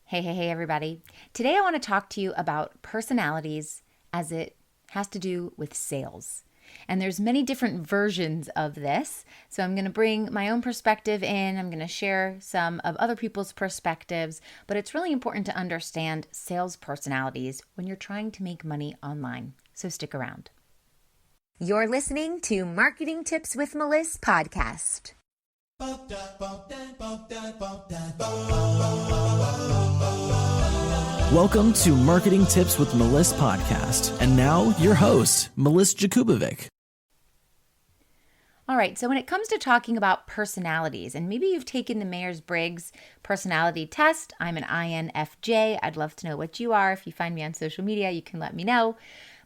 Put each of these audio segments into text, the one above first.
Hey, everybody. Today I want to talk to you about personalities as it has to do with sales. And there's many different versions of this. So I'm going to bring my own perspective in. I'm going to share some of other people's perspectives, but it's really important to understand sales personalities when you're trying to make money online. So stick around. You're listening to Marketing Tips with Meliss podcast. Welcome to Marketing Tips with Meliss podcast. And now your host, Meliss-Ep.395. All right, so when it comes to talking about personalities, and maybe you've taken the Myers-Briggs personality test, I'm an INFJ. I'd love to know what you are. If you find me on social media, you can let me know.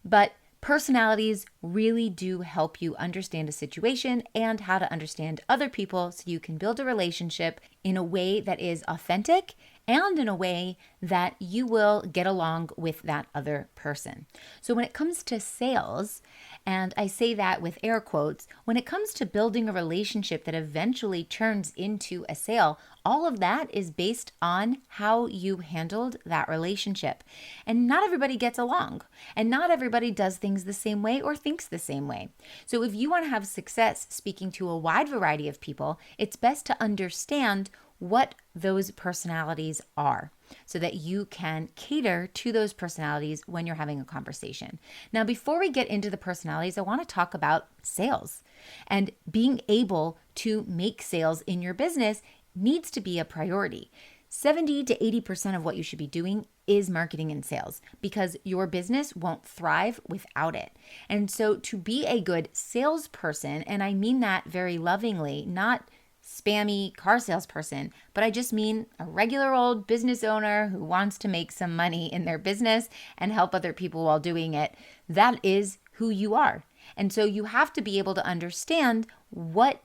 But personalities really do help you understand a situation and how to understand other people so you can build a relationship in a way that is authentic and in a way that you will get along with that other person. So when it comes to sales, and I say that with air quotes, when it comes to building a relationship that eventually turns into a sale, all of that is based on how you handled that relationship. And not everybody gets along, and not everybody does things the same way or thinks the same way. So if you want to have success speaking to a wide variety of people, it's best to understand what those personalities are so that you can cater to those personalities when you're having a conversation. Now, before we get into the personalities, I want to talk about sales. And being able to make sales in your business needs to be a priority. 70 to 80% of what you should be doing is marketing and sales because your business won't thrive without it. And so to be a good salesperson, and I mean that very lovingly, not spammy car salesperson, but I just mean a regular old business owner who wants to make some money in their business and help other people while doing it. That is who you are. And so you have to be able to understand, what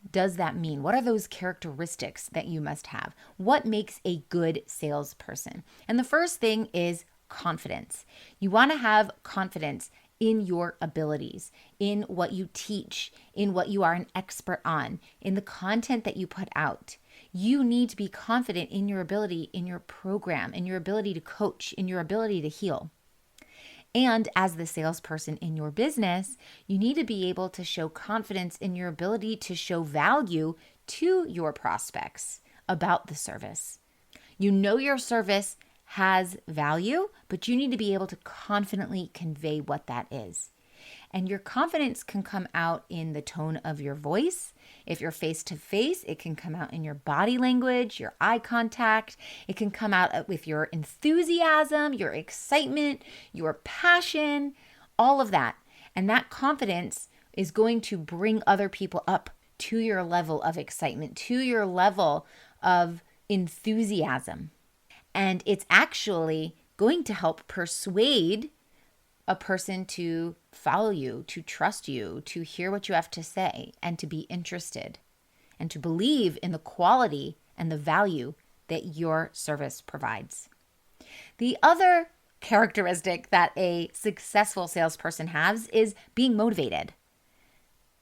does that mean? What are those characteristics that you must have? What makes a good salesperson? And the first thing is confidence. You want to have confidence in your abilities, in what you teach, in what you are an expert on, in the content that you put out. You need to be confident in your ability, in your program, in your ability to coach, in your ability to heal. And as the salesperson in your business, you need to be able to show confidence in your ability to show value to your prospects about the service. You know your service has value, but you need to be able to confidently convey what that is. And your confidence can come out in the tone of your voice. If you're face to face, it can come out in your body language, your eye contact. It can come out with your enthusiasm, your excitement, your passion, all of that. And that confidence is going to bring other people up to your level of excitement, to your level of enthusiasm. And it's actually going to help persuade a person to follow you, to trust you, to hear what you have to say, and to be interested, and to believe in the quality and the value that your service provides. The other characteristic that a successful salesperson has is being motivated.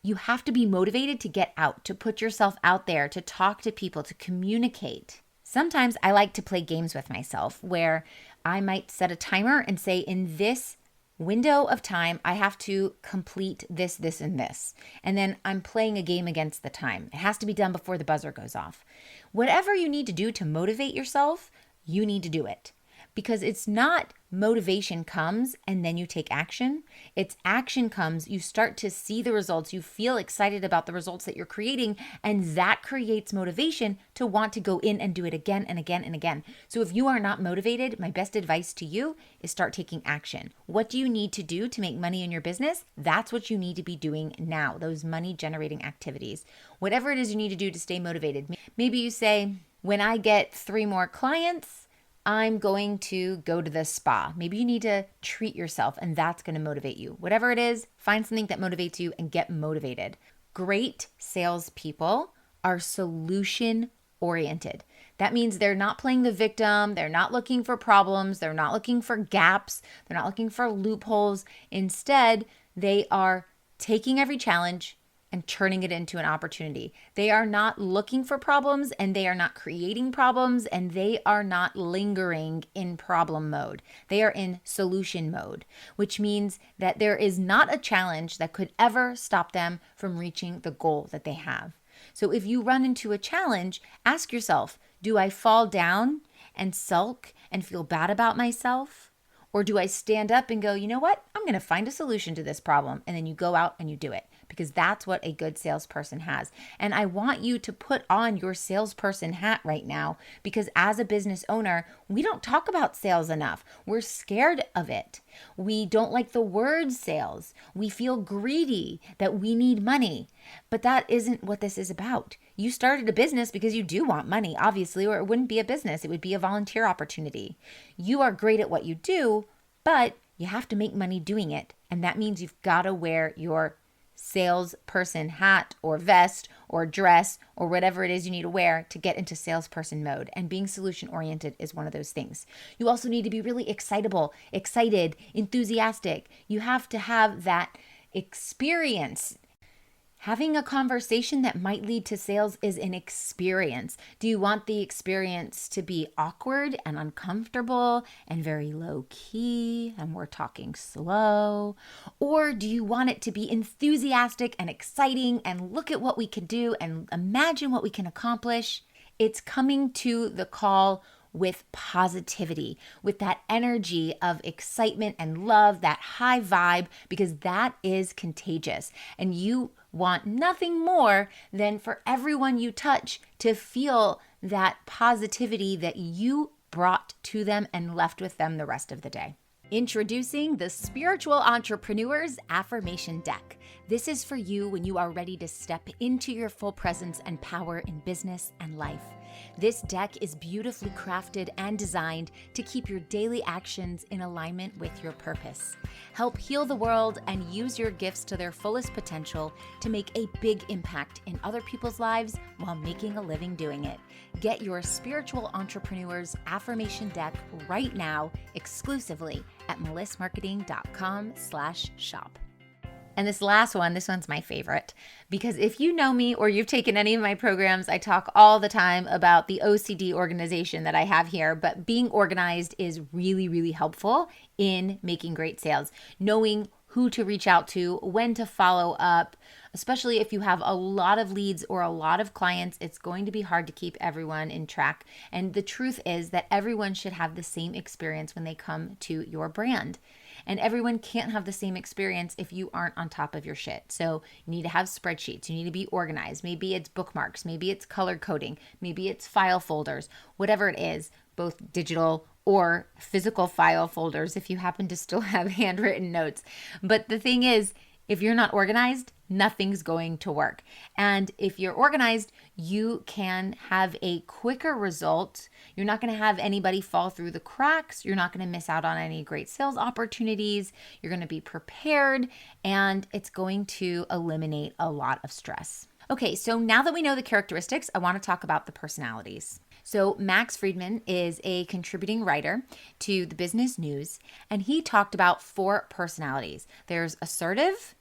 You have to be motivated to get out, to put yourself out there, to talk to people, to communicate. Sometimes I like to play games with myself where I might set a timer and say, in this window of time, I have to complete this, this, and this. And then I'm playing a game against the time. It has to be done before the buzzer goes off. Whatever you need to do to motivate yourself, you need to do it. Because it's not motivation comes and then you take action. It's action comes, you start to see the results, you feel excited about the results that you're creating, and that creates motivation to want to go in and do it again and again and again. So if you are not motivated, my best advice to you is start taking action. What do you need to do to make money in your business? That's what you need to be doing now, those money generating activities. Whatever it is you need to do to stay motivated. Maybe you say, when I get 3 more clients, I'm going to go to the spa. Maybe you need to treat yourself, and that's going to motivate you. Whatever it is, find something that motivates you and get motivated. Great salespeople are solution oriented. That means they're not playing the victim. They're not looking for problems. They're not looking for gaps. They're not looking for loopholes. Instead, they are taking every challenge and turning it into an opportunity. They are not looking for problems, and they are not creating problems, and they are not lingering in problem mode. They are in solution mode, which means that there is not a challenge that could ever stop them from reaching the goal that they have. So if you run into a challenge, ask yourself, do I fall down and sulk and feel bad about myself? Or do I stand up and go, you know what? I'm going to find a solution to this problem. And then you go out and you do it, because that's what a good salesperson has. And I want you to put on your salesperson hat right now, because as a business owner, we don't talk about sales enough. We're scared of it. We don't like the word sales. We feel greedy that we need money. But that isn't what this is about. You started a business because you do want money, obviously, or it wouldn't be a business. It would be a volunteer opportunity. You are great at what you do, but you have to make money doing it. And that means you've got to wear your salesperson hat or vest or dress or whatever it is you need to wear to get into salesperson mode. And being solution oriented is one of those things. You also need to be really excited, enthusiastic. You have to have that experience. Having a conversation that might lead to sales is an experience. Do you want the experience to be awkward and uncomfortable and very low key and we're talking slow? Or do you want it to be enthusiastic and exciting and look at what we can do and imagine what we can accomplish? It's coming to the call with positivity, with that energy of excitement and love, that high vibe, because that is contagious. And you want nothing more than for everyone you touch to feel that positivity that you brought to them and left with them the rest of the day. Introducing the Spiritual Entrepreneur's Affirmation Deck. This is for you when you are ready to step into your full presence and power in business and life. This deck is beautifully crafted and designed to keep your daily actions in alignment with your purpose. Help heal the world and use your gifts to their fullest potential to make a big impact in other people's lives while making a living doing it. Get your Spiritual Entrepreneur's Affirmation Deck right now exclusively at Meliss-Marketing.com/shop. And this last one, this one's my favorite, because if you know me or you've taken any of my programs, I talk all the time about the OCD organization that I have here, but being organized is really, really helpful in making great sales. Knowing who to reach out to, when to follow up, especially if you have a lot of leads or a lot of clients, it's going to be hard to keep everyone in track. And the truth is that everyone should have the same experience when they come to your brand. And everyone can't have the same experience if you aren't on top of your shit. So you need to have spreadsheets. You need to be organized. Maybe it's bookmarks. Maybe it's color coding. Maybe it's file folders. Whatever it is, both digital or physical file folders if you happen to still have handwritten notes. But the thing is, if you're not organized, nothing's going to work. And if you're organized, you can have a quicker result. You're not going to have anybody fall through the cracks. You're not going to miss out on any great sales opportunities. You're going to be prepared, and it's going to eliminate a lot of stress. Okay, so now that we know the characteristics, I want to talk about the personalities. So Max Friedman is a contributing writer to the Business News, and he talked about 4 personalities. There's assertive,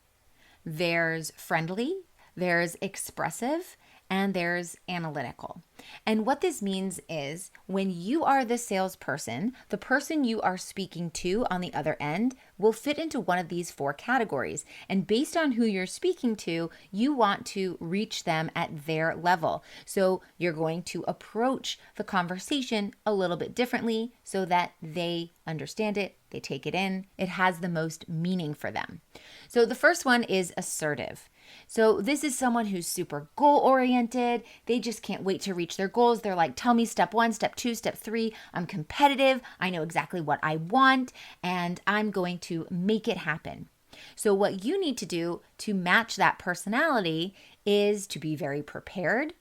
there's friendly, there's expressive, and there's analytical. And what this means is when you are the salesperson, the person you are speaking to on the other end will fit into one of these 4 categories. And based on who you're speaking to, you want to reach them at their level. So you're going to approach the conversation a little bit differently so that they understand it, they take it in, it has the most meaning for them. So the first one is assertive. So this is someone who's super goal-oriented. They just can't wait to reach their goals. They're like, tell me step 1, step 2, step 3. I'm competitive. I know exactly what I want, and I'm going to make it happen. So what you need to do to match that personality is to be very prepared,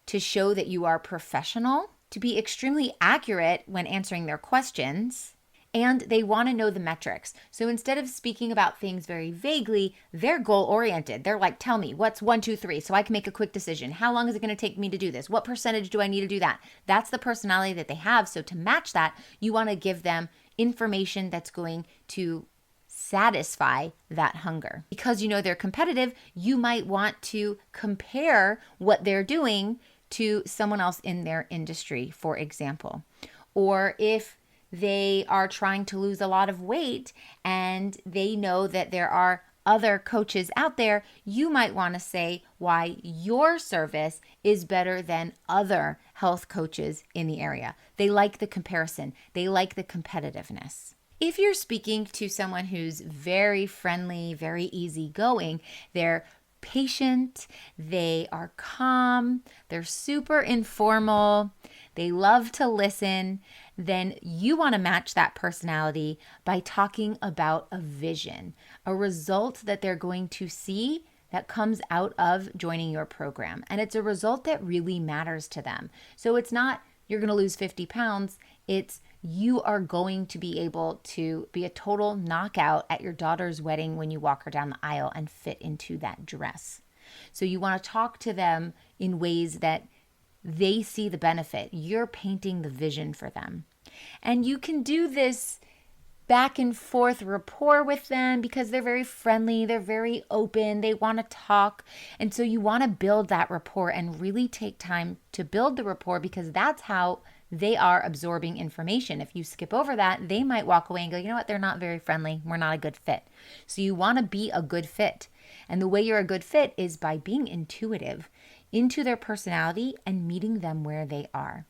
to show that you are professional, to be extremely accurate when answering their questions, and they want to know the metrics. So instead of speaking about things very vaguely, they're goal-oriented. They're like, tell me, what's 1, 2, 3, so I can make a quick decision. How long is it going to take me to do this? What percentage do I need to do that? That's the personality that they have. So to match that, you want to give them information that's going to satisfy that hunger. Because you know they're competitive, you might want to compare what they're doing to someone else in their industry, for example. Or if they are trying to lose a lot of weight and they know that there are other coaches out there, you might want to say why your service is better than other health coaches in the area. They like the comparison. They like the competitiveness. If you're speaking to someone who's very friendly, very easygoing, they're patient, they are calm, they're super informal, they love to listen, then you want to match that personality by talking about a vision, a result that they're going to see that comes out of joining your program. And it's a result that really matters to them. So it's not you're going to lose 50 pounds, it's you are going to be able to be a total knockout at your daughter's wedding when you walk her down the aisle and fit into that dress. So you want to talk to them in ways that they see the benefit. You're painting the vision for them. And you can do this back and forth rapport with them because they're very friendly, they're very open, they want to talk. And so you want to build that rapport and really take time to build the rapport because that's how they are absorbing information. If you skip over that, they might walk away and go, you know what, they're not very friendly. We're not a good fit. So you want to be a good fit. And the way you're a good fit is by being intuitive into their personality and meeting them where they are.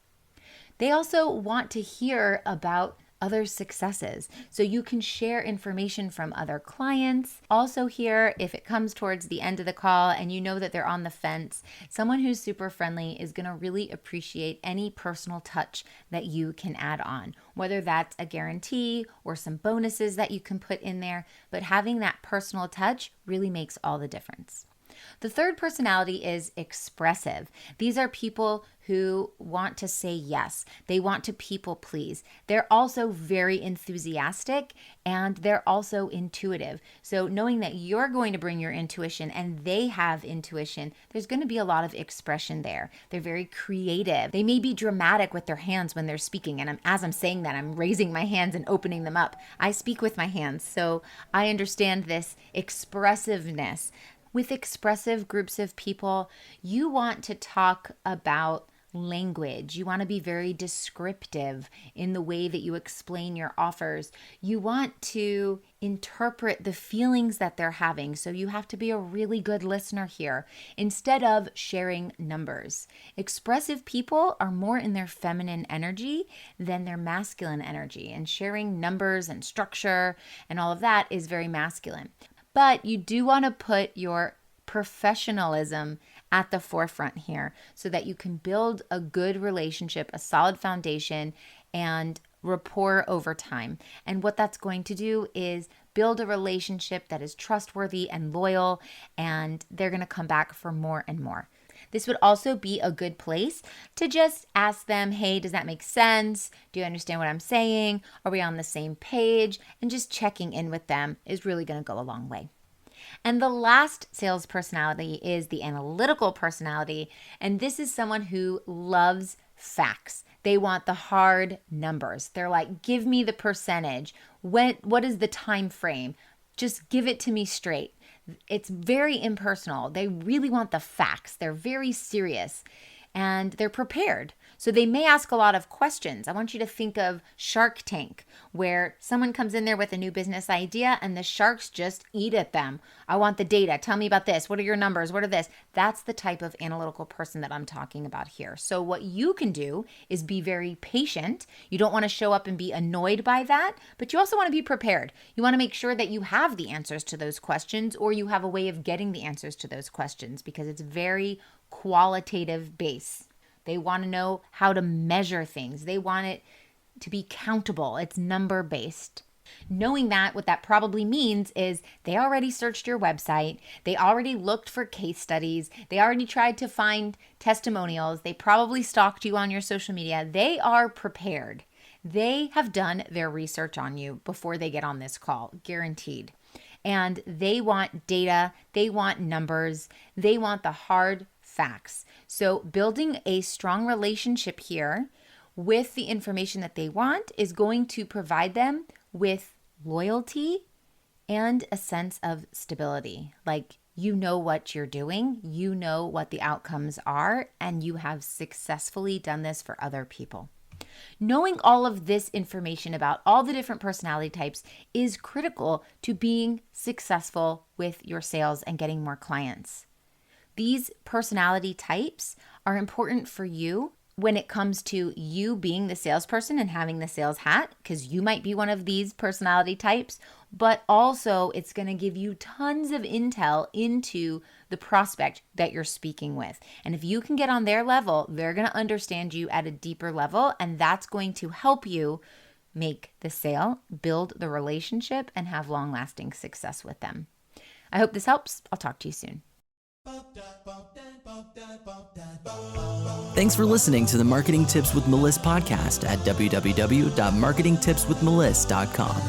They also want to hear about other successes. So you can share information from other clients. Also here, if it comes towards the end of the call and you know that they're on the fence, someone who's super friendly is going to really appreciate any personal touch that you can add on, whether that's a guarantee or some bonuses that you can put in there. But having that personal touch really makes all the difference. The third personality is expressive. These are people who want to say yes. They want to people please. They're also very enthusiastic and they're also intuitive. So knowing that you're going to bring your intuition and they have intuition, there's going to be a lot of expression there. They're very creative. They may be dramatic with their hands when they're speaking. And as I'm saying that, I'm raising my hands and opening them up. I speak with my hands, so I understand this expressiveness. With expressive groups of people, you want to talk about language. You want to be very descriptive in the way that you explain your offers. You want to interpret the feelings that they're having. So you have to be a really good listener here instead of sharing numbers. Expressive people are more in their feminine energy than their masculine energy, and sharing numbers and structure and all of that is very masculine. But you do want to put your professionalism at the forefront here so that you can build a good relationship, a solid foundation, and rapport over time. And what that's going to do is build a relationship that is trustworthy and loyal, and they're going to come back for more and more. This would also be a good place to just ask them, hey, does that make sense? Do you understand what I'm saying? Are we on the same page? And just checking in with them is really going to go a long way. And the last sales personality is the analytical personality. And this is someone who loves facts. They want the hard numbers. They're like, give me the percentage. What is the time frame? Just give it to me straight. It's very impersonal. They really want the facts. They're very serious and they're prepared. So they may ask a lot of questions. I want you to think of Shark Tank, where someone comes in there with a new business idea and the sharks just eat at them. I want the data. Tell me about this. What are your numbers? What are this? That's the type of analytical person that I'm talking about here. So what you can do is be very patient. You don't want to show up and be annoyed by that, but you also want to be prepared. You want to make sure that you have the answers to those questions, or you have a way of getting the answers to those questions, because it's very qualitative base. They want to know how to measure things. They want it to be countable. It's number based. Knowing that, what that probably means is they already searched your website. They already looked for case studies. They already tried to find testimonials. They probably stalked you on your social media. They are prepared. They have done their research on you before they get on this call, guaranteed. And they want data. They want numbers. They want the hard facts. So building a strong relationship here with the information that they want is going to provide them with loyalty and a sense of stability. Like, you know what you're doing, you know what the outcomes are, and you have successfully done this for other people. Knowing all of this information about all the different personality types is critical to being successful with your sales and getting more clients. These personality types are important for you when it comes to you being the salesperson and having the sales hat, because you might be one of these personality types, but also it's going to give you tons of intel into the prospect that you're speaking with. And if you can get on their level, they're going to understand you at a deeper level, and that's going to help you make the sale, build the relationship, and have long-lasting success with them. I hope this helps. I'll talk to you soon. Thanks for listening to the Marketing Tips with Meliss podcast at www.marketingtipswithmeliss.com.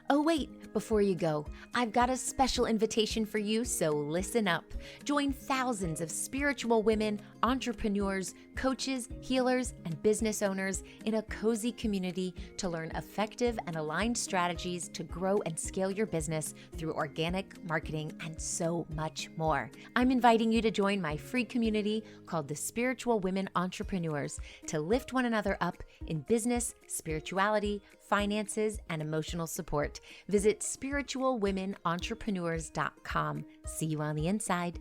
Oh, wait, before you go, I've got a special invitation for you, so listen up. Join thousands of spiritual women, entrepreneurs, coaches, healers, and business owners in a cozy community to learn effective and aligned strategies to grow and scale your business through organic marketing and so much more. I'm inviting you to join my free community called the Spiritual Women Entrepreneurs to lift one another up in business, spirituality, finances, and emotional support. Visit spiritualwomenentrepreneurs.com. See you on the inside.